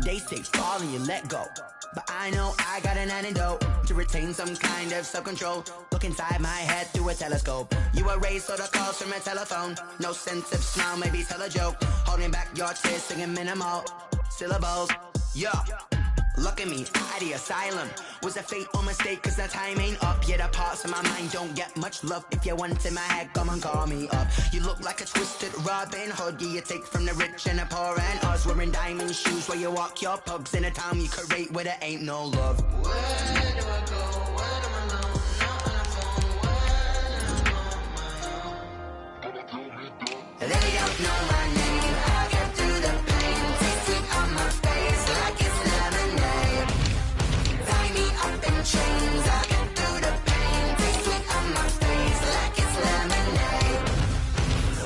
They say fall and you let go, but I know I got an antidote to retain some kind of self-control. Look inside my head through a telescope. You erase all the calls from a telephone. No sense of smile, maybe tell a joke. Holding back your tears, singing minimal syllables. Yeah, look at me, at the asylum. Was a fate or mistake, cause the time ain't up. Yet the parts of my mind don't get much love. If you want in my head, come and call me up. You look like a twisted Robin Hood. Yeah, you take from the rich and the poor and us. Wearing diamond shoes where you walk your pugs. In a town you create where there ain't no love. Where do I go? When am I alone? Not on the phone. When I'm on my own. They don't know my name. I get through the pain. Taste it on my face like it's lemonade. Tie me up in chains. I get through the pain. Taste it on my face like it's lemonade.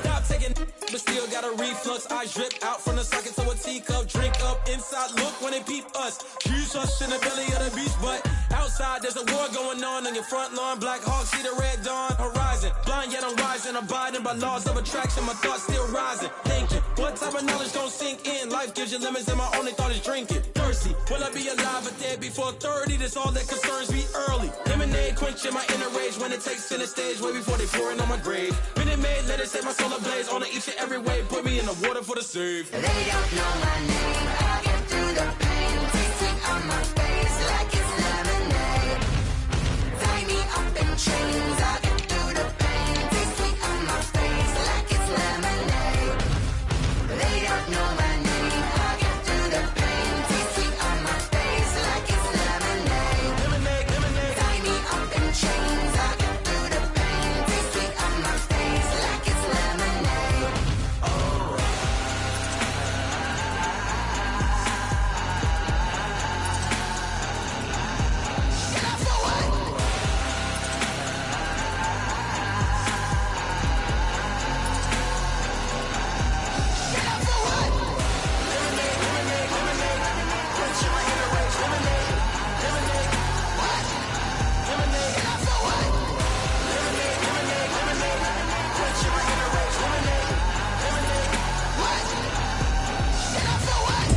Stop taking, but still got a reflux. I drip out from the socket to a teacup. Drink up inside. Look when they peep us. Use us in the belly of the beach, but outside there's a war going on your front lawn. Black Hawk see the red dawn horizon. Blind yet I'm rising, abiding by laws of attraction. My thoughts still rising. Thinking, what type of knowledge don't sink in? Life gives you limits, and my only thought is drinking. Thirsty, will I be alive or dead before 30? That's all that concerns me early. Lemonade quenching my inner rage when it takes center stage, way before they pour it on my grave. Minute Maid, let it set my soul ablaze. On each and every way, put me in the water for the save. They don't know my name. I get through the pain. Taste it on my face like it's lemonade. Tie me up in chains. I get through the pain. Taste it on my face like it's lemonade. They don't know my name. I get through the pain. Taste it on my face like it's lemonade. Lemonade, lemonade. Tie me up in chains. I get through the pain. Taste it on my face like it's lemonade. Oh. Get up for what? Get up for what? Lemonade, lemonade, lemonade. Quenching my inner rage. Lemonade, lemonade. What? Lemonade, Get up for what? lemonade, lemonade, lemonade. Quenching my inner rage. Lemonade, lemonade. What? Get up for what?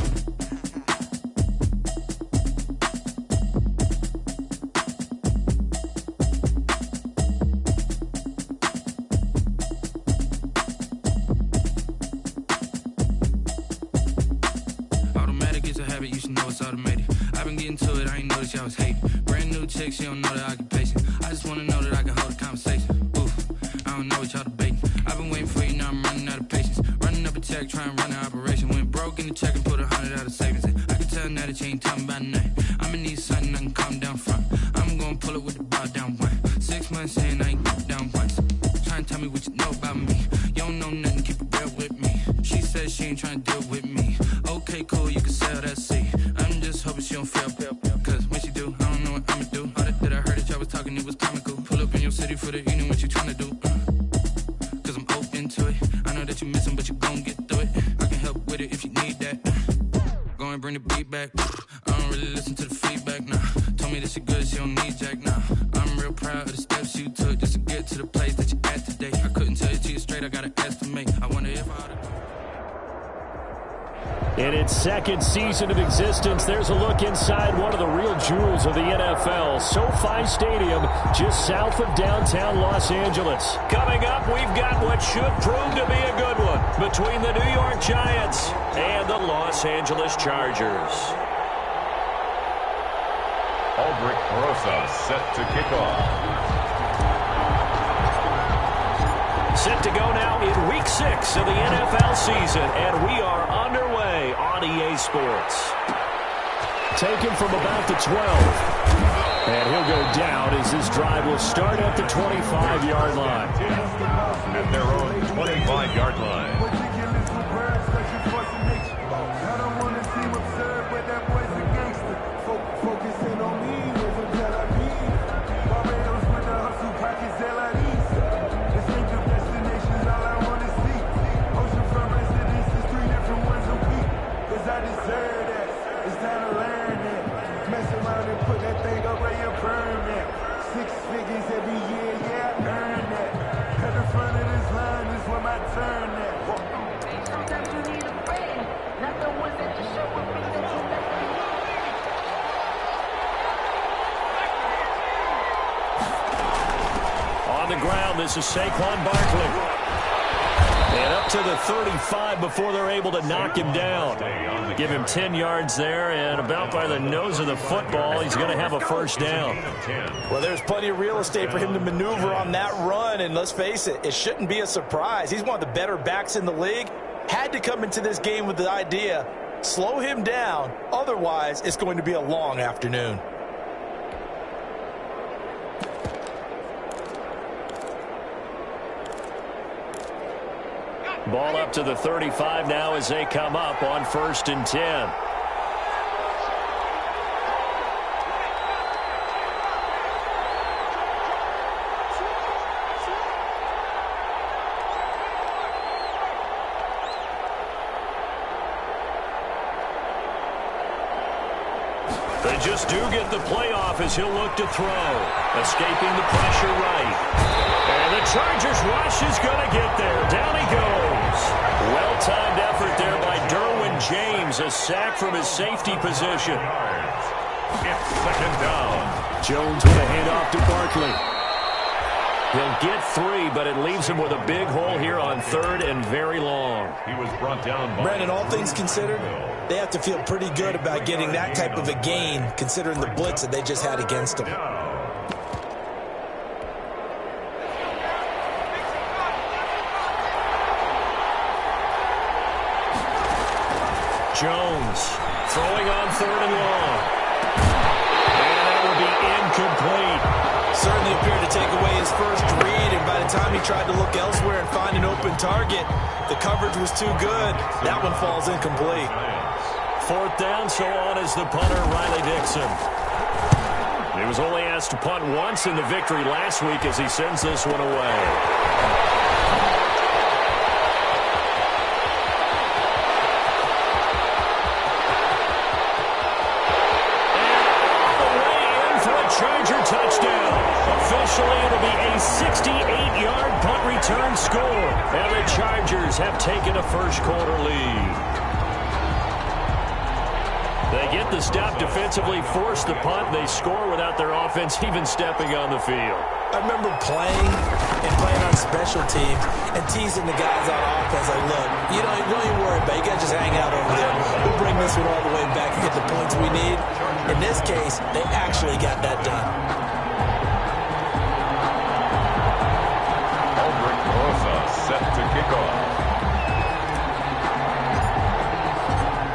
Automatic is a habit, you should know it's automated. I've been getting to it, I ain't noticed y'all was hating. Brand new chick, she don't know the occupation. I just wanna know that I can hold a conversation. Oof, I don't know what y'all debating. I've been waiting for you, now I'm running out of patience. Running up a check, trying to run an operation. Went broke in the check and put 100 out of savings in. I can tell now that you ain't talking about nothing. I'ma need something I can calm down from. I'm gonna pull it with the bar down one. 6 months in, I ain't got down once. Trying to tell me what you know about me. You don't know nothing, keep it real with me. She says she ain't trying to deal with me. Okay, cool, you can sell that seat. I'm just hoping she don't fail. Cause when she do, I don't know what I'ma do. All that I heard that y'all was talking, it was comical. Pull up in your city for the evening, what you trying to do? Cause I'm open to it. I know that you missing, but you gon' get through it. I can help with it if you need that. Go and bring the beat back. I don't really listen to the feedback, nah. Told me that she good, she don't need jack, nah. I'm real proud of the steps you took just to get to the place that you at today. I couldn't tell you to you straight, I gotta estimate. I wonder if I oughta... In its second season of existence, there's a look inside one of the real jewels of the NFL, SoFi Stadium, just south of downtown Los Angeles. Coming up, we've got what should prove to be a good one between the New York Giants and the Los Angeles Chargers. Aldrich Rosa set to kick off. Set to go now in Week 6 of the NFL season, and we are underway on EA Sports. Taken from about the 12. And he'll go down as this drive will start at the 25-yard line. At their own 25-yard line. Sometimes you need a friend, not the ones that just show up and let you ground. This is Saquon Barkley. And up to the 35 before they're able to knock him down. Give him 10 yards there, and about by the nose of the football, he's going to have a first down. Well, there's plenty of real estate for him to maneuver on that run, and let's face it, it shouldn't be a surprise. He's one of the better backs in the league. Had to come into this game with the idea, slow him down, otherwise it's going to be a long afternoon. Ball up to the 35 now as they come up on 1st and 10. They just do get the playoff as he'll look to throw. Escaping the pressure right. And the Chargers rush is going to get there. Down he goes. Well-timed effort there by Derwin James. A sack from his safety position. It's 2nd down. Jones with a handoff to Barkley. He'll get 3, but it leaves him with a big hole here on 3rd and very long. He was brought down by... Brandon, all things considered, they have to feel pretty good about getting that type of a gain, considering the blitz that they just had against them. Jones throwing on 3rd and long. And that will be incomplete. Certainly appeared to take away his first read, and by the time he tried to look elsewhere and find an open target, the coverage was too good. That one falls incomplete. 4th down, so on is the punter, Riley Dixon. He was only asked to punt once in the victory last week as he sends this one away. Charger touchdown. Officially, it'll be a 68-yard punt return score. And the Chargers have taken a first-quarter lead. They get the stop defensively, force the punt. They score without their offense even stepping on the field. I remember playing on special teams and teasing the guys on offense like, look, don't even worry about it. You got to just hang out over there. We'll bring this one all the way back and get the points we need. In this case, they actually got that done. Aldrich Rosa set to kick off.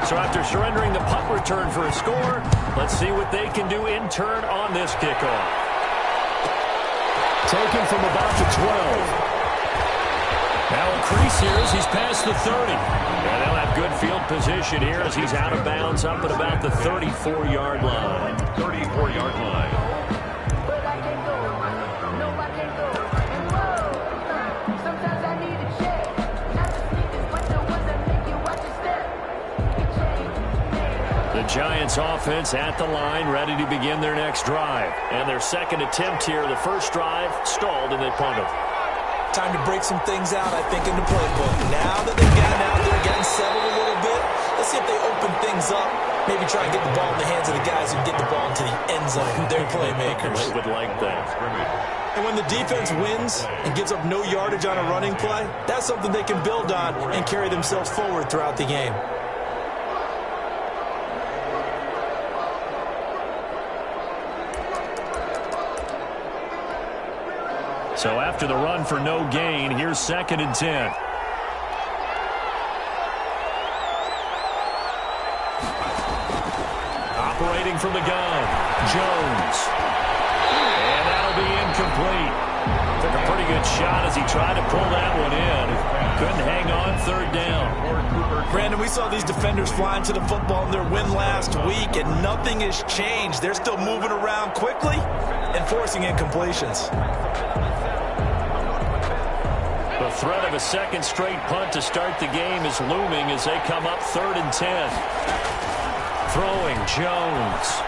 So after surrendering the punt return for a score, let's see what they can do in turn on this kickoff. Taken from about the 12. Now a crease here as he's past the 30. And they'll have good field position here as he's out of bounds up at about the 34-yard line. 34-yard line. The Giants offense at the line, ready to begin their next drive. And their second attempt here, the first drive, stalled and they punted. Time to break some things out, I think, in the playbook. Now that they've gotten out there, gotten settled a little bit, let's see if they open things up. Maybe try and get the ball in the hands of the guys who get the ball into the end zone. They're playmakers. They would like that. And when the defense wins and gives up no yardage on a running play, that's something they can build on and carry themselves forward throughout the game. So after the run for no gain, here's 2nd and 10. Operating from the gun, Jones. And that'll be incomplete. Took a pretty good shot as he tried to pull that one in. Couldn't hang on, 3rd down. Brandon, we saw these defenders flying to the football in their win last week, and nothing has changed. They're still moving around quickly and forcing incompletions. The threat of a second straight punt to start the game is looming as they come up 3rd and 10. Throwing Jones.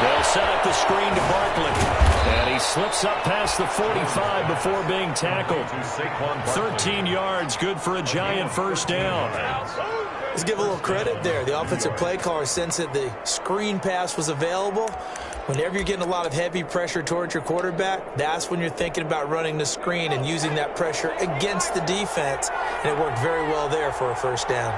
They'll set up the screen to Barkley. And he slips up past the 45 before being tackled. 13 yards, good for a Giant first down. Let's give a little credit there. The offensive play caller sensed that the screen pass was available. Whenever you're getting a lot of heavy pressure towards your quarterback, that's when you're thinking about running the screen and using that pressure against the defense. And it worked very well there for a first down.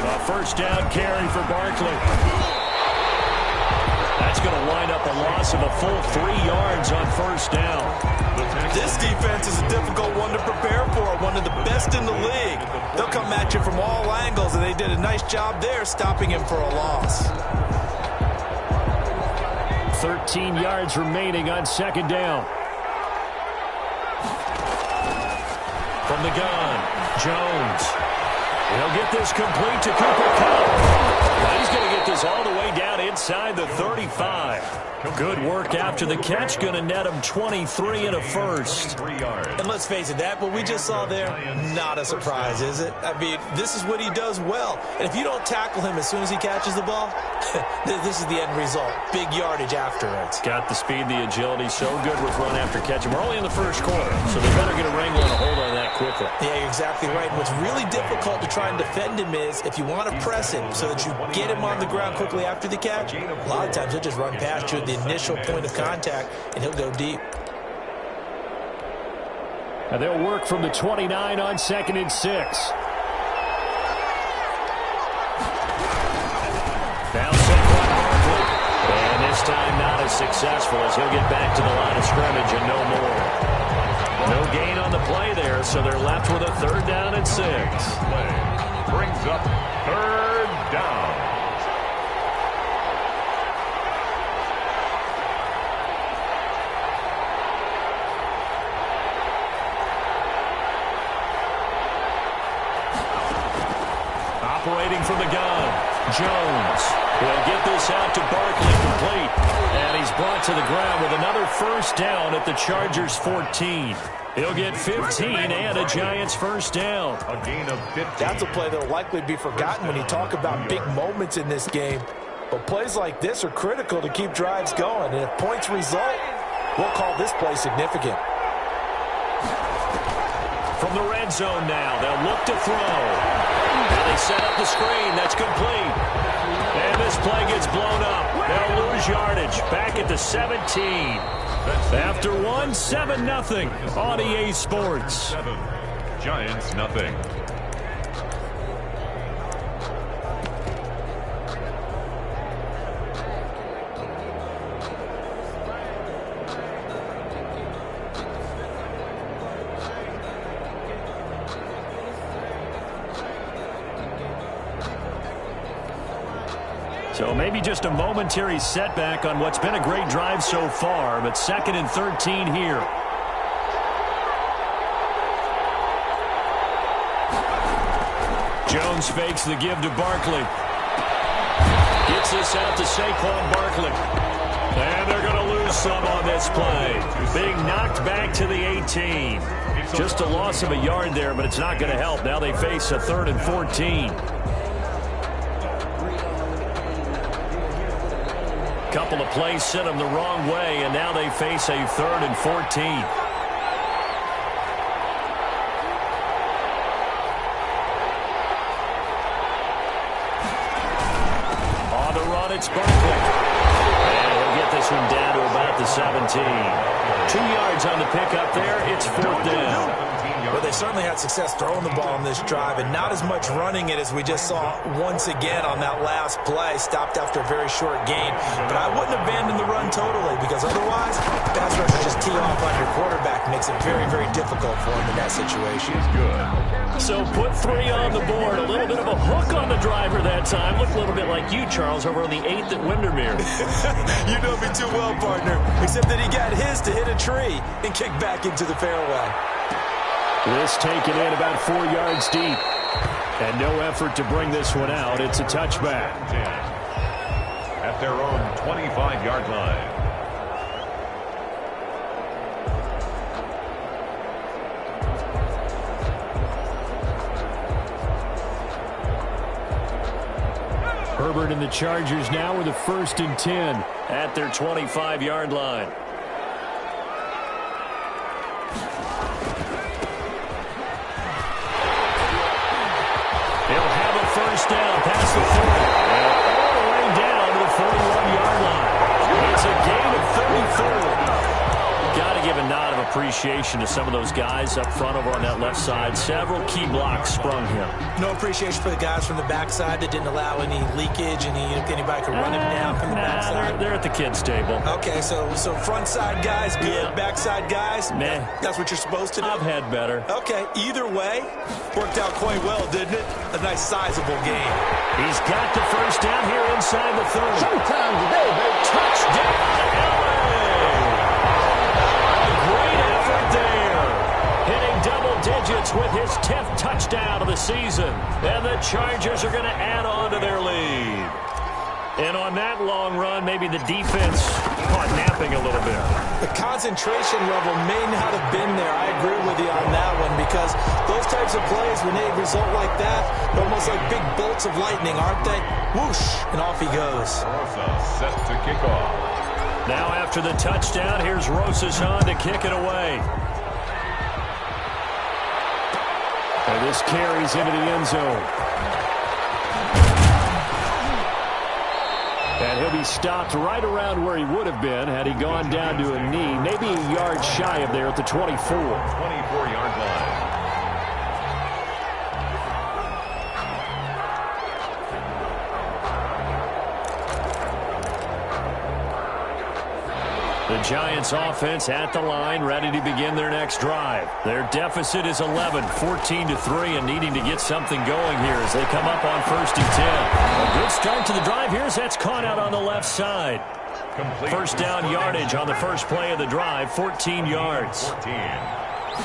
A first down carry for Barkley. That's going to wind up a loss of a full 3 yards on first down. This defense is a difficult one to prepare for, one of the best in the league. They'll come at you from all angles, and they did a nice job there stopping him for a loss. 13 yards remaining on second down. From the gun, Jones. He'll get this complete to Cooper Kupp. He's going to get this all the way down inside the 35. Good work after the catch. Going to net him 23 and a first. And let's face it, that what we just saw there, not a surprise, is it? I mean, this is what he does well. And if you don't tackle him as soon as he catches the ball, this is the end result. Big yardage afterwards. Got the speed, the agility, so good with run after catch. And we're only in the first quarter, so they better get a wrangle and a hold on that quickly. Yeah, you're exactly right. And what's really difficult to try and defend him is if you want to press him so that you get him on the ground quickly after the catch, a lot of times he'll just run past you at the initial point of contact, and he'll go deep. And they'll work from the 29 on 2nd and 6. Now Saquon Barkley. And this time not as successful as he'll get back to the line of scrimmage and no more. No gain on the play there, so they're left with a 3rd down and 6. Play brings up 3rd down. Operating from the gun, Jones will get this out to Barkley, complete. And he's brought to the ground with another first down at the Chargers' 14. He'll get 15 and a Giants first down. A gain of 15. That's a play that will likely be forgotten when you talk about big moments in this game. But plays like this are critical to keep drives going. And if points result, we'll call this play significant. From the red zone now, they'll look to throw. Now they set up the screen. That's complete. And this play gets blown up. They'll lose yardage. Back at the 17. After 7-0 on EA Sports. 7. Giants nothing. So maybe just a momentary setback on what's been a great drive so far, but 2nd and 13 here. Jones fakes the give to Barkley. Gets this out to Saquon Barkley. And they're going to lose some on this play. Being knocked back to the 18. Just a loss of a yard there, but it's not going to help. Now they face a 3rd and 14. Couple of plays sent them the wrong way, and now they face a 3rd and 14. On the run, it's Barkley. And he'll get this one down to about the 17. 2 yards on the pickup there. It's 4th down. Well, they certainly had success throwing the ball on this drive, and not as much running it as we just saw once again on that last play. Stopped after a very short gain. But I wouldn't abandon the run totally, because otherwise, pass rushers just tee off on your quarterback. Makes it very, very difficult for him in that situation. So put 3 on the board. A little bit of a hook on the driver that time. Looked a little bit like you, Charles, over on the 8th at Windermere. You know me too well, partner. Except that he got his to hit a tree and kick back into the fairway. This taken in about 4 yards deep. And no effort to bring this one out. It's a touchback. At their own 25-yard line. Herbert and the Chargers now with a 1st and 10 at their 25-yard line. down past the 40. And all the way down to the 41-yard line. It's a gain of 34. Got to give a nod of appreciation to some of those guys up front over on that left side. Several key blocks sprung him. No appreciation for the guys from the backside that didn't allow any leakage, anybody could run him down from the backside. They're at the kids' table. Okay, so front side guys good, Yeah. backside guys, meh. That's what you're supposed to do? I've had better. Okay, either way, worked out quite well, didn't it? A nice sizable game. He's got the first down here inside the 30. Showtime today, baby. Touchdown, LA! Great effort there. Hitting double digits with his 10th touchdown of the season. And the Chargers are going to add on to their lead. And on that long run, maybe the defense caught napping a little bit. The concentration level may not have been there. I agree with you on that one because those types of plays, when they result like that, they're almost like big bolts of lightning, aren't they? Whoosh, and off he goes. Rosa set to kick off. Now after the touchdown, here's Rosas to kick it away. And this carries into the end zone. And he'll be stopped right around where he would have been had he gone down to a knee, maybe a yard shy of there at the 24. 24-yard line. The Giants offense at the line, ready to begin their next drive. Their deficit is 11, 14-3, and needing to get something going here as they come up on 1st and 10. A good start to the drive here as that's caught out on the left side. Complete. First down yardage on the first play of the drive, 14 yards. 14.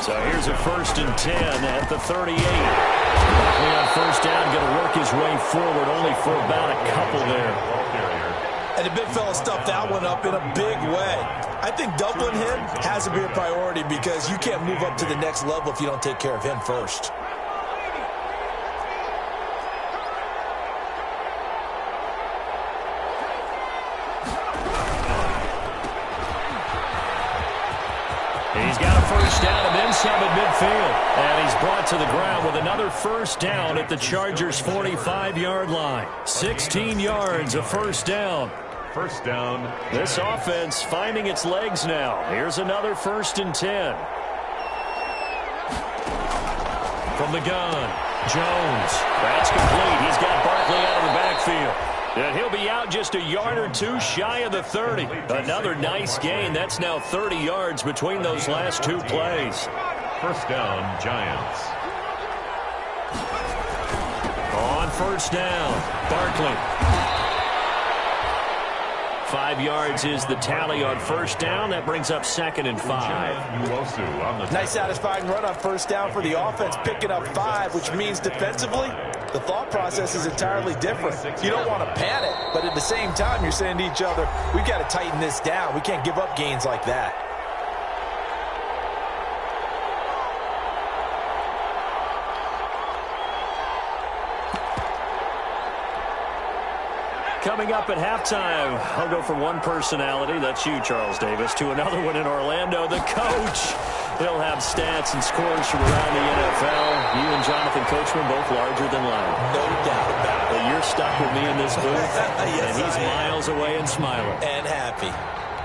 So here's a 1st and 10 at the 38. Buckley on first down, going to work his way forward, only for about a couple there. And the big fella stuffed that one up in a big way. I think doubling him has to be a priority because you can't move up to the next level if you don't take care of him first. He's got a first down and then some at midfield. And he's brought to the ground with another first down at the Chargers' 45-yard line. 16 yards of first down. First down. This offense finding its legs now. Here's another 1st and 10. From the gun, Jones. That's complete. He's got Barkley out of the backfield. And he'll be out just a yard or two shy of the 30. Another nice gain. That's now 30 yards between those last two plays. First down, Giants. On first down, Barkley. 5 yards is the tally on first down. That brings up 2nd and 5. Nice satisfying run on first down for the offense, picking up 5, which means defensively, the thought process is entirely different. You don't want to panic, but at the same time, you're saying to each other, we've got to tighten this down. We can't give up gains like that. Coming up at halftime, I'll go from one personality, that's you, Charles Davis, to another one in Orlando, the coach. He'll have stats and scores from around the NFL. You and Jonathan Coachman both larger than life. No doubt about it. But you're stuck with me in this booth, Yes, and he's miles away and smiling. And happy.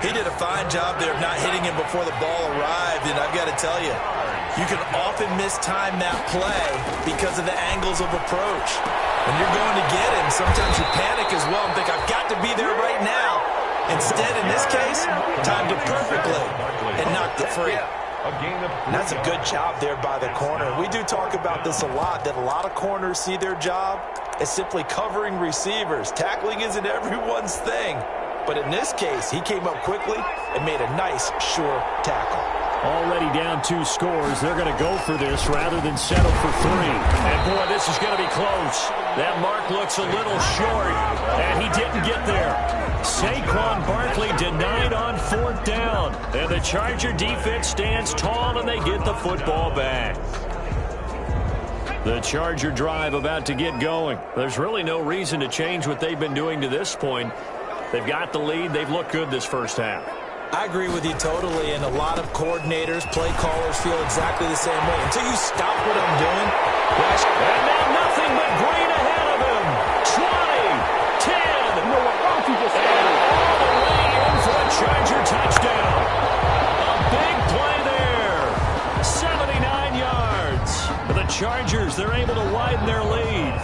He did a fine job there of not hitting him before the ball arrived, and I've got to tell you, you can often mistime that play because of the angles of approach. When you're going to get him, sometimes you panic as well and think, I've got to be there right now. Instead, in this case, timed it perfectly and knocked it free. And that's a good job there by the corner. We do talk about this a lot, that a lot of corners see their job as simply covering receivers. Tackling isn't everyone's thing. But in this case, he came up quickly and made a nice, sure tackle. Already down 2 scores. They're going to go for this rather than settle for 3. And, boy, this is going to be close. That mark looks a little short, and he didn't get there. Saquon Barkley denied on 4th down. And the Charger defense stands tall, and they get the football back. The Charger drive about to get going. There's really no reason to change what they've been doing to this point. They've got the lead. They've looked good this first half. I agree with you totally, and a lot of coordinators, play callers feel exactly the same way. Until you stop what I'm doing. And now nothing but green ahead of him. 20, 10, and all the way in for a Charger touchdown. A big play there. 79 yards. The Chargers, they're able to widen their lead.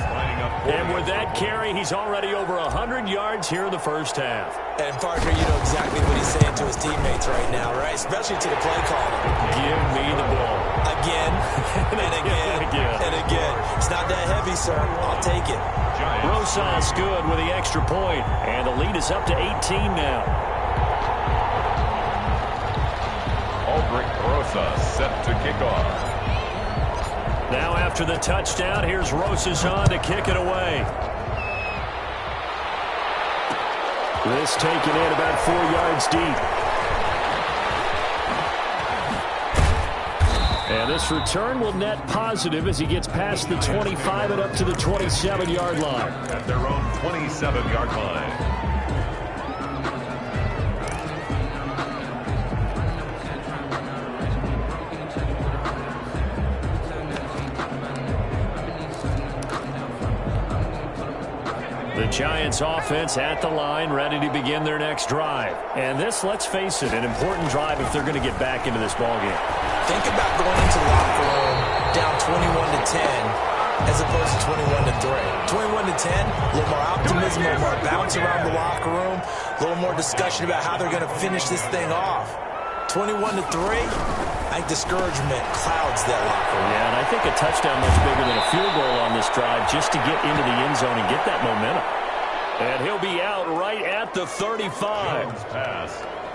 And with that carry, he's already over 100 yards here in the first half. And, partner, you know exactly what he's saying to his teammates right now, right? Especially to the play caller. Give me the ball. Again, and again, and again. It's not that heavy, sir. I'll take it. Rosas good with the extra point, and the lead is up to 18 now. Aldrich Rosas set to kick off. Now after the touchdown, here's Rosas on to kick it away. This taken in about 4 yards deep. And this return will net positive as he gets past the 25 and up to the 27-yard line. At their own 27-yard line. The Giants offense at the line, ready to begin their next drive. And this, let's face it, an important drive if they're going to get back into this ballgame. Think about going into the locker room down 21-10 as opposed to 21-3. 21-10, a little more optimism, a little more bounce around the locker room, a little more discussion about how they're going to finish this thing off. 21-3, I think discouragement clouds that locker room. Yeah, and I think a touchdown much bigger than a field goal on this drive just to get into the end zone and get that momentum. And he'll be out right at the 35.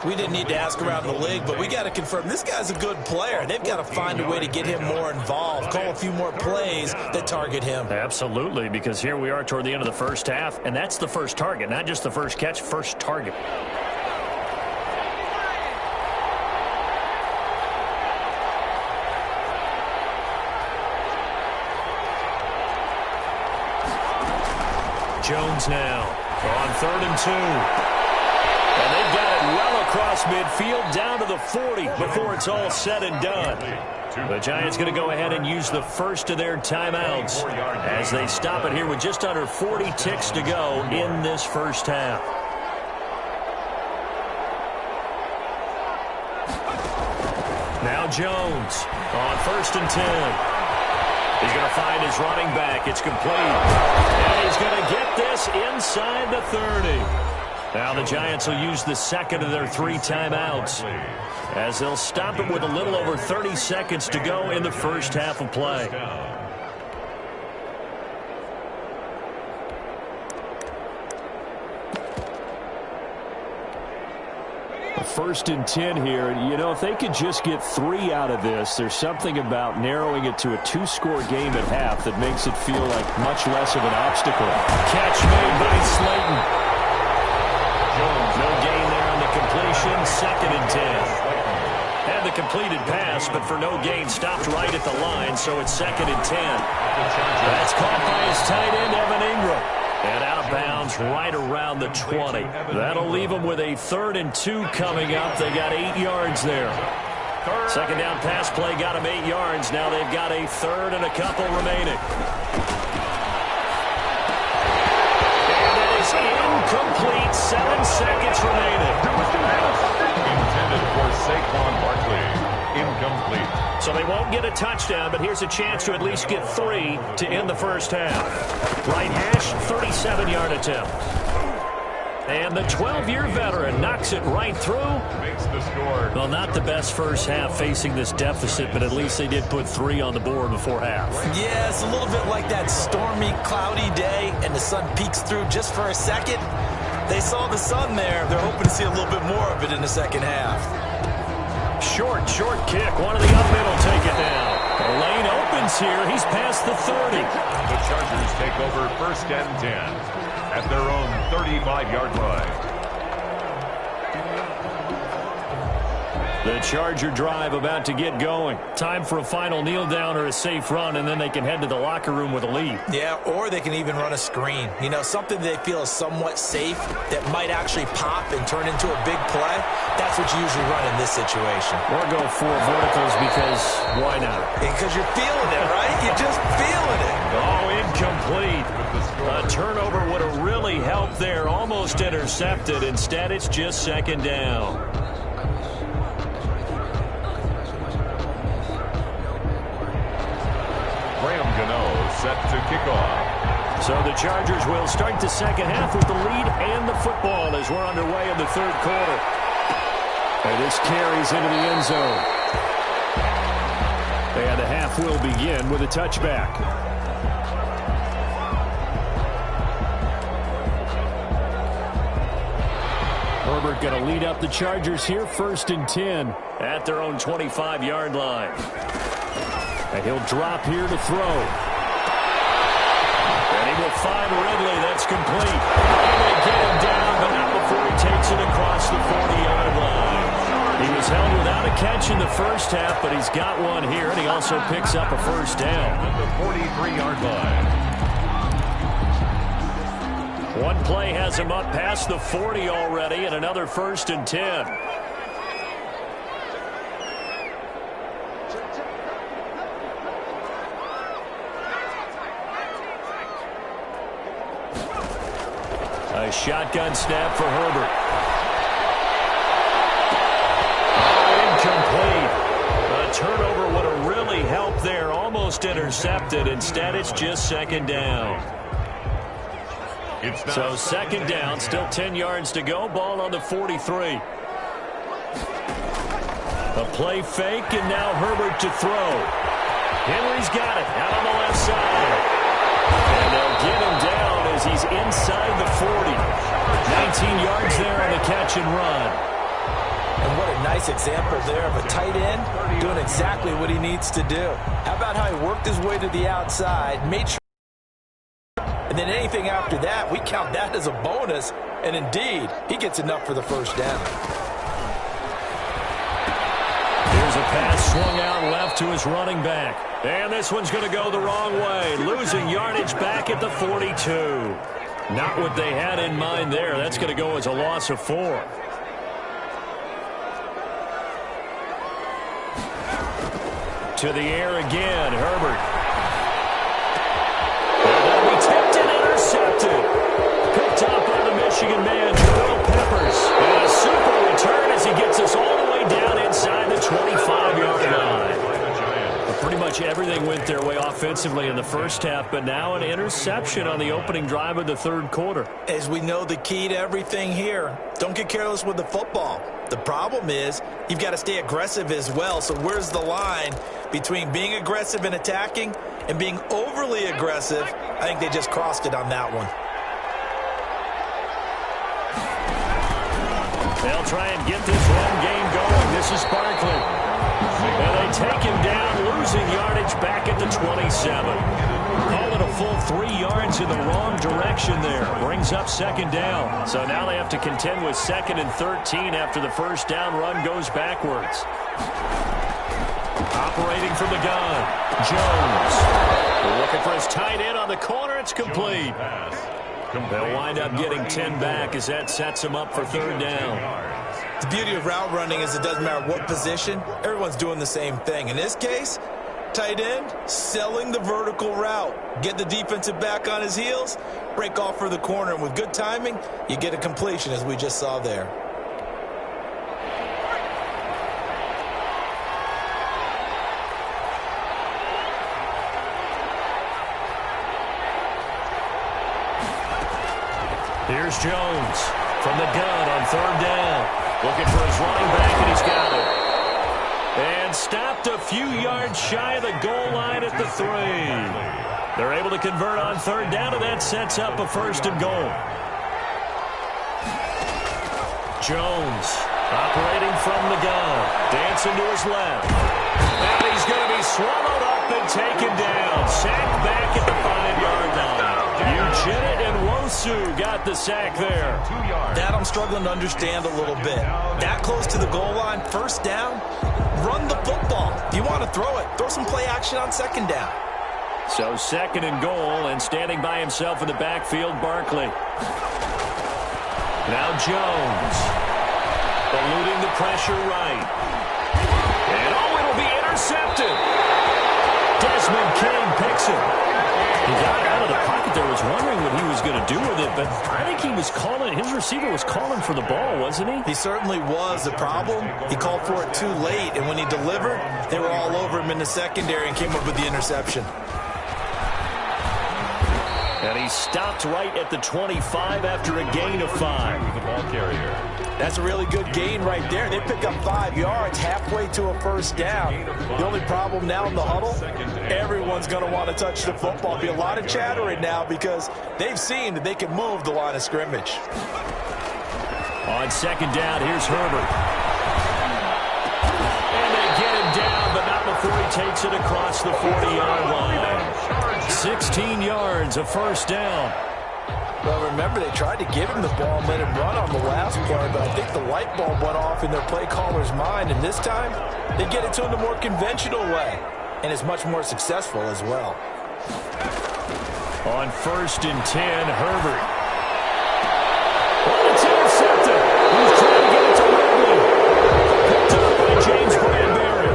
We didn't need to ask around the league, but we got to confirm this guy's a good player. They've got to find a way to get him more involved, call a few more plays that target him. Absolutely, because here we are toward the end of the first half, and that's the first target, not just the first catch, first target. Jones now on 3rd and 2. And they've got it well across midfield down to the 40 before it's all said and done. The Giants going to go ahead and use the first of their timeouts as they stop it here with just under 40 ticks to go in this first half. Now Jones on 1st and 10. He's going to find his running back. It's complete. And he's going to get this inside the 30. Now the Giants will use the second of their 3 timeouts as they'll stop it with a little over 30 seconds to go in the first half of play. 1st and 10 here. You know, if they could just get 3 out of this, there's something about narrowing it to a 2-score game at half that makes it feel like much less of an obstacle. Catch made by Slayton. Jones, no gain there on the completion. 2nd and 10. Had the completed pass, but for no gain, stopped right at the line, so it's 2nd and 10. That's caught by his tight end, Evan Ingram. And out of bounds right around the 20. That'll leave them with a 3rd and 2 coming up. They got 8 yards there. Second down pass play got them 8 yards. Now they've got a 3rd and a couple remaining. And it is incomplete. 7 seconds remaining. Intended for Saquon Barkley. Incomplete. So they won't get a touchdown, but here's a chance to at least get 3 to end the first half. Right hash, 37-yard attempt. And the 12-year veteran knocks it right through. Makes the score. Well, not the best first half facing this deficit, but at least they did put 3 on the board before half. Yeah, it's a little bit like that stormy, cloudy day, and the sun peeks through just for a second. They saw the sun there. They're hoping to see a little bit more of it in the second half. Short kick. One of the up middle take it down. The lane opens here. He's past the 30. The Chargers take over 1st and 10 at their own 35-yard line. The Charger drive about to get going. Time for a final kneel down or a safe run, and then they can head to the locker room with a lead. Yeah, or they can even run a screen. You know, something they feel is somewhat safe that might actually pop and turn into a big play. That's what you usually run in this situation. Or go 4 verticals because why not? Because you're feeling it, right? You're just feeling it. Oh, incomplete. A turnover would have really helped there. Almost intercepted. Instead, it's just second down. Set to kick off. So the Chargers will start the second half with the lead and the football as we're underway in the third quarter. And this carries into the end zone. And the half will begin with a touchback. Herbert going to lead up the Chargers here, 1st and 10 at their own 25-yard line. And he'll drop here to throw. And he will find Ridley. That's complete. And they get him down, but not before he takes it across the 40-yard line. He was held without a catch in the first half, but he's got one here, and he also picks up a first down. At the 43-yard line. One play has him up past the 40 already, and another 1st and 10. A shotgun snap for Herbert. Oh, incomplete. A turnover would have really helped there. Almost intercepted. Instead, it's just second down. So second down, still 10 yards to go. Ball on the 43. A play fake, and now Herbert to throw. Henry's got it out on the left side. And they'll get him down as he's inside the 40. 19 yards there on the catch and run. And what a nice example there of a tight end doing exactly what he needs to do. How about how he worked his way to the outside, made sure, and then anything after that, we count that as a bonus. And indeed, he gets enough for the first down. Here's a pass swung out left to his running back. And this one's going to go the wrong way. Losing yardage back at the 42. Not what they had in mind there. That's going to go as a loss of 4. To the air again, Herbert. And he tipped and intercepted. Picked up by the Michigan man, Jabril Peppers. And a super return as he gets us all the way down inside the 25-yard line. Pretty much everything went their way offensively in the first half, but now an interception on the opening drive of the third quarter. As we know, the key to everything here, don't get careless with the football. The problem is you've got to stay aggressive as well. So where's the line between being aggressive and attacking and being overly aggressive? I think they just crossed it on that one. They'll try and get this run game going. This is Barkley. And they take him down, losing yardage back at the 27. Call it a full 3 yards in the wrong direction there. Brings up second down. So now they have to contend with 2nd and 13 after the first down run goes backwards. Operating from the gun, Jones. Looking for his tight end on the corner. It's complete. They'll wind up getting 10 back as that sets them up for third down. The beauty of route running is it doesn't matter what position, everyone's doing the same thing. In this case, tight end, selling the vertical route. Get the defensive back on his heels, break off for the corner, and with good timing, you get a completion as we just saw there. Here's Jones from the gun on third down. Looking for his running back, and he's got it. And stopped a few yards shy of the goal line at the 3. They're able to convert on third down, and that sets up a 1st and goal. Jones operating from the gun. Dancing to his left. And he's going to be swallowed up and taken down. Sacked back at the 5-yard line. Nwosu got the sack there. That I'm struggling to understand a little bit. That close to the goal line, first down, run the football. If you want to throw it, throw some play action on second down. So second and goal, and standing by himself in the backfield, Barkley. Now Jones, eluding the pressure right. And it'll be intercepted. Desmond King picks it. He got out of the pocket there, was wondering what he was going to do with it, but I think his receiver was calling for the ball, wasn't he? He certainly was. The problem, he called for it too late, and when he delivered, they were all over him in the secondary and came up with the interception. And he stopped right at the 25 after a gain of 5. The ball carrier. That's a really good gain right there. They pick up 5 yards halfway to a first down. The only problem now in the huddle, everyone's going to want to touch the football. Be a lot of chattering now because they've seen that they can move the line of scrimmage. On second down, here's Herbert. And they get him down, but not before he takes it across the 40-yard line. 16 yards, a first down. Well, remember, they tried to give him the ball and let him run on the last play, but I think the light bulb went off in their play caller's mind, and this time they get it to him the more conventional way, and it's much more successful as well. On first and 10, Herbert. Well, it's intercepted. He's trying to get it to Ridley. Picked up by James Bradbury.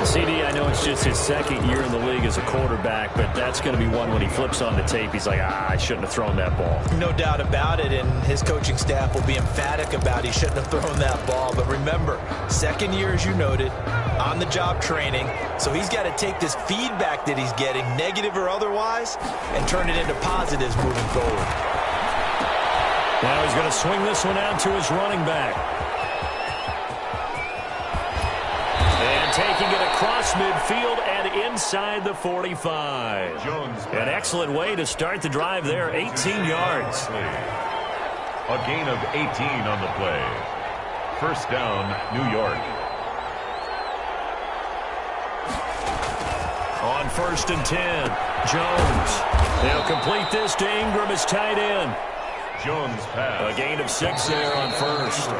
CD, I know it's just his second year in the league as a quarterback, but that's going to be one when he flips on the tape. He's like, I shouldn't have thrown that ball. No doubt about it, and his coaching staff will be emphatic about he shouldn't have thrown that ball. But remember, second year, as you noted, on-the-job training, so he's got to take this feedback that he's getting, negative or otherwise, and turn it into positives moving forward. Now he's going to swing this one out to his running back. Taking it across midfield and inside the 45. An excellent way to start the drive there, 18 yards. A gain of 18 on the play. First down, New York. On first and 10, Jones. They'll complete this to Ingram as tight end. Jones pass. A gain of 6 there on first.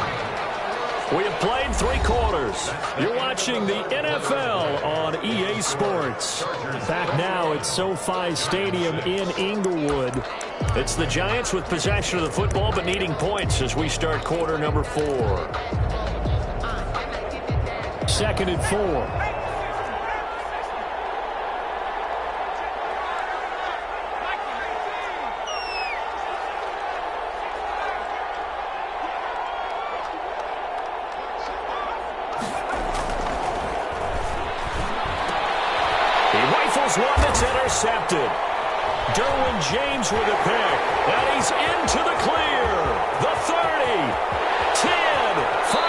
We have played 3 quarters. You're watching the NFL on EA Sports. Back now at SoFi Stadium in Inglewood. It's the Giants with possession of the football but needing points as we start quarter number 4. Second and 4. One that's intercepted. Derwin James with a pick. And he's into the clear. The 30, 10, 5.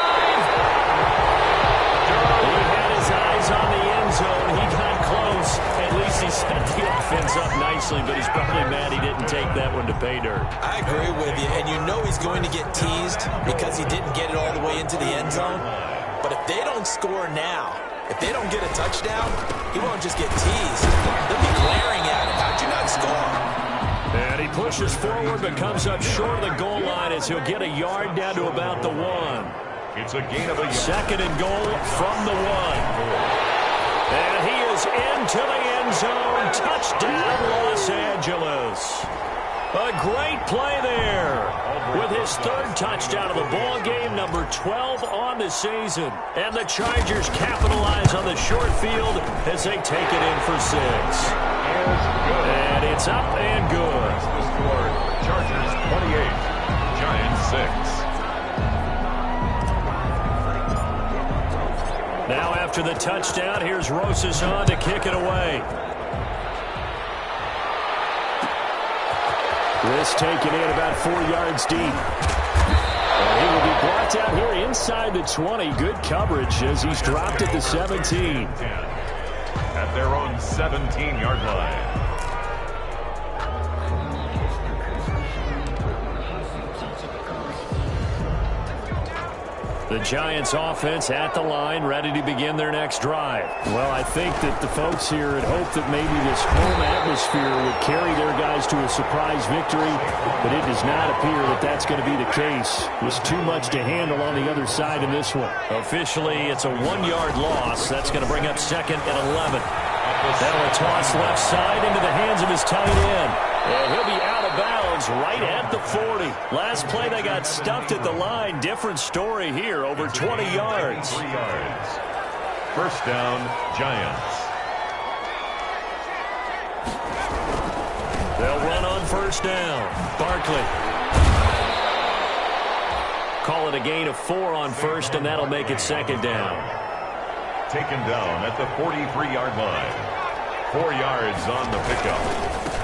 He had his eyes on the end zone. He got close. At least he set the offense up nicely, but he's probably mad he didn't take that one to pay dirt. I agree with you, and you know he's going to get teased because he didn't get it all the way into the end zone. But if they don't score now, if they don't get a touchdown, he won't just get teased. They'll be glaring at him. How'd you not score? And he pushes forward but comes up short of the goal line as he'll get a yard down to about the 1. It's a gain of a yard. Second and goal from the 1. And he is into the end zone. Touchdown, Los Angeles. A great play there with his 3rd touchdown of the ball game, number 12 on the season. And the Chargers capitalize on the short field as they take it in for 6. And it's up and good. Chargers 28, Giants 6. Now after the touchdown, here's Rosas on to kick it away. This taken in about 4 yards deep. And he will be brought down here inside the 20. Good coverage as he's dropped at the 17. At their own 17-yard line. The Giants offense at the line, ready to begin their next drive. Well, I think that the folks here had hoped that maybe this home atmosphere would carry their guys to a surprise victory, but it does not appear that that's going to be the case. There's too much to handle on the other side in this one. Officially, it's a 1-yard loss. That's going to bring up 2nd and 11. That'll toss left side into the hands of his tight end. And he'll be out of bounds right at the 40. Last play, they got stuffed at the line. Different story here, over 20 yards. 3 yards. First down, Giants. They'll run on first down. Barkley. Call it a gain of 4 on first, and that'll make it 2nd down. Taken down at the 43-yard line. 4 yards on the pickup.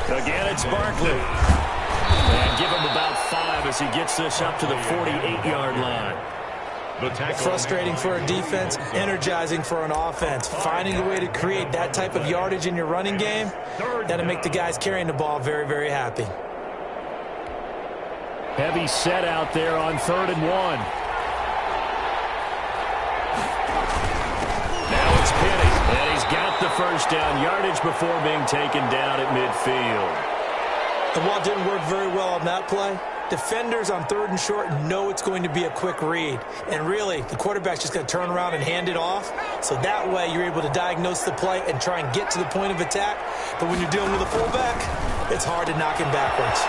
Again, it's Barkley. And give him about 5 as he gets this up to the 48-yard line. Frustrating for a defense, energizing for an offense. Finding a way to create that type of yardage in your running game, that'll make the guys carrying the ball very, very happy. Heavy set out there on 3rd and 1. Now it's Penny. And he's got the first down yardage before being taken down at midfield. The ball didn't work very well on that play. Defenders on 3rd and short know it's going to be a quick read. And really, the quarterback's just going to turn around and hand it off. So that way, you're able to diagnose the play and try and get to the point of attack. But when you're dealing with a fullback, it's hard to knock him backwards.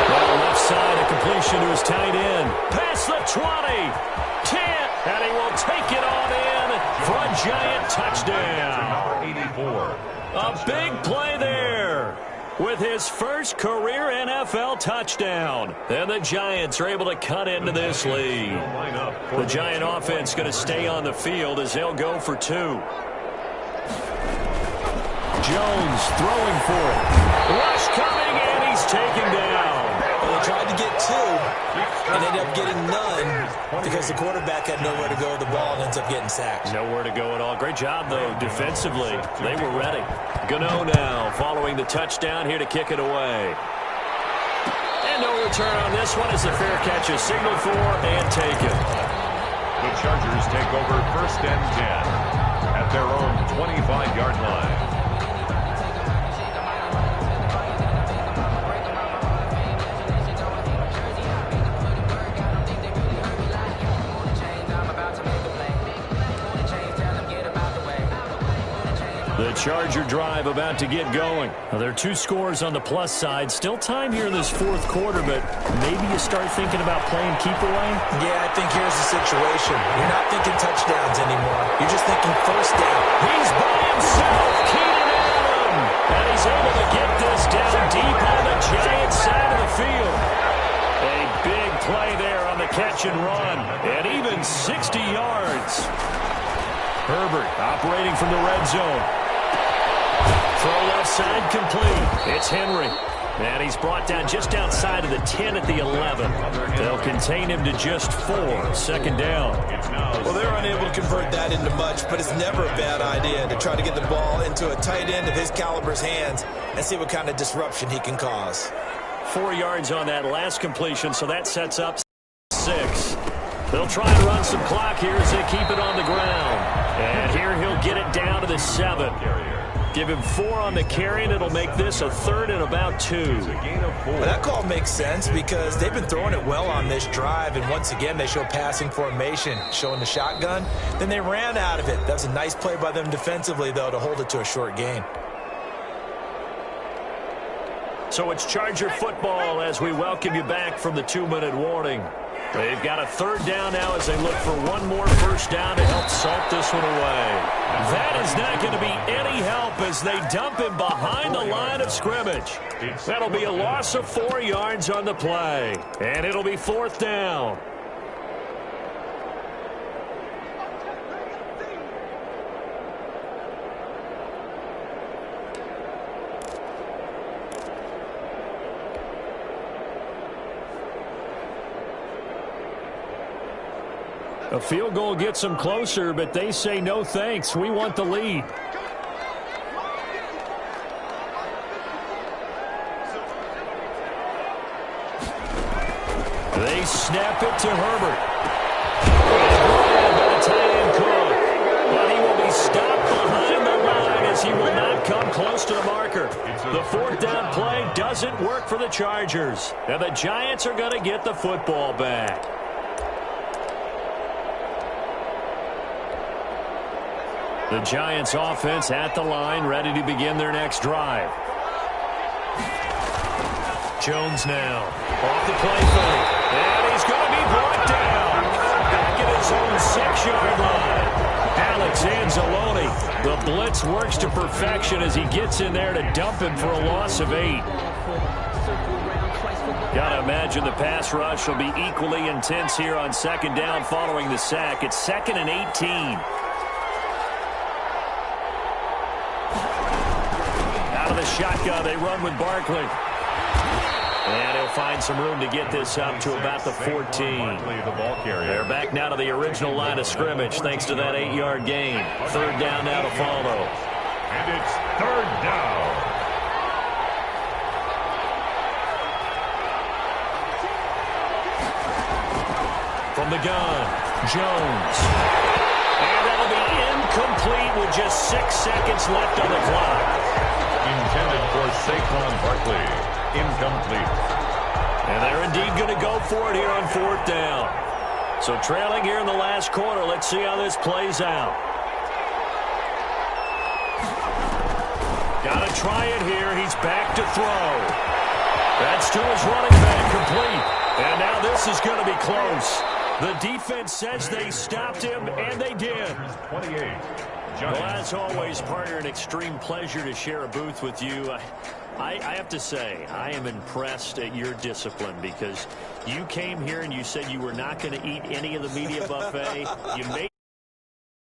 Well, left side, a completion to his tight end. Past the 20. 10. And he will take it on in for a Giant touchdown. Number 84. A big play there with his first career NFL touchdown. And the Giants are able to cut into this lead. The Giant offense going to stay on the field as they'll go for 2. Jones throwing for it. Rush coming, and he's taken down. Well, they tried to get 2 and ended up getting none because the quarterback had nowhere to go with the ball and ends up getting sacked. Nowhere to go at all. Great job, though, defensively. They were ready. Gano now following the touchdown here to kick it away. And no return on this one as the fair catch is signaled for and taken. The Chargers take over 1st and 10 at their own 25-yard line. The Charger drive about to get going. Now, there are 2 scores on the plus side. Still time here in this 4th quarter, but maybe you start thinking about playing keep away? Yeah, I think here's the situation. You're not thinking touchdowns anymore. You're just thinking first down. He's by himself. Keenan Allen. And he's able to get this down deep on the Giants side of the field. A big play there on the catch and run. And even 60 yards. Herbert operating from the red zone. Throw left side complete. It's Henry. And he's brought down just outside of the 10 at the 11. They'll contain him to just 4. 2nd down. Well, they're unable to convert that into much, but it's never a bad idea to try to get the ball into a tight end of his caliber's hands and see what kind of disruption he can cause. 4 yards on that last completion, so that sets up 6. They'll try and run some clock here as they keep it on the ground. And here he'll get it down to the 7. Give him 4 on the carry, and it'll make this a 3rd and about 2. Well, that call makes sense because they've been throwing it well on this drive, and once again they show passing formation, showing the shotgun. Then they ran out of it. That was a nice play by them defensively, though, to hold it to a short gain. So it's Charger football as we welcome you back from the 2-minute warning. They've got a 3rd down now as they look for 1 more first down to help salt this one away. That is not going to be any help as they dump him behind the line of scrimmage. That'll be a loss of 4 yards on the play. And it'll be 4th down. A field goal gets them closer, but they say no thanks. We want the lead. They snap it to Herbert. The fourth down play doesn't work for the Chargers. And the Giants are going to get the football back. The Giants offense at the line, ready to begin their next drive. Jones now off the play fake. And he's going to be brought down. Back at his own 6-yard line. Alex Anzalone. The blitz works to perfection as he gets in there to dump him for a loss of 8. Gotta imagine the pass rush will be equally intense here on second down following the sack. It's 2nd and 18. Out of the shotgun, they run with Barkley. And he'll find some room to get this up to about the 14. They're back now to the original line of scrimmage thanks to that 8-yard gain. Third down now to follow. And it's third down. From the gun, Jones. And that'll be incomplete with just 6 seconds left on the clock. Intended for Saquon Barkley. Incomplete. And they're indeed going to go for it here on fourth down. So trailing here in the last quarter. Let's see how this plays out. Got to try it here. He's back to throw. That's to his running back, complete. And now this is going to be close. The defense says they stopped him, and they did. 28. Well, as always, partner, an extreme pleasure to share a booth with you. I have to say, I am impressed at your discipline because you came here and you said you were not going to eat any of the media buffet. You made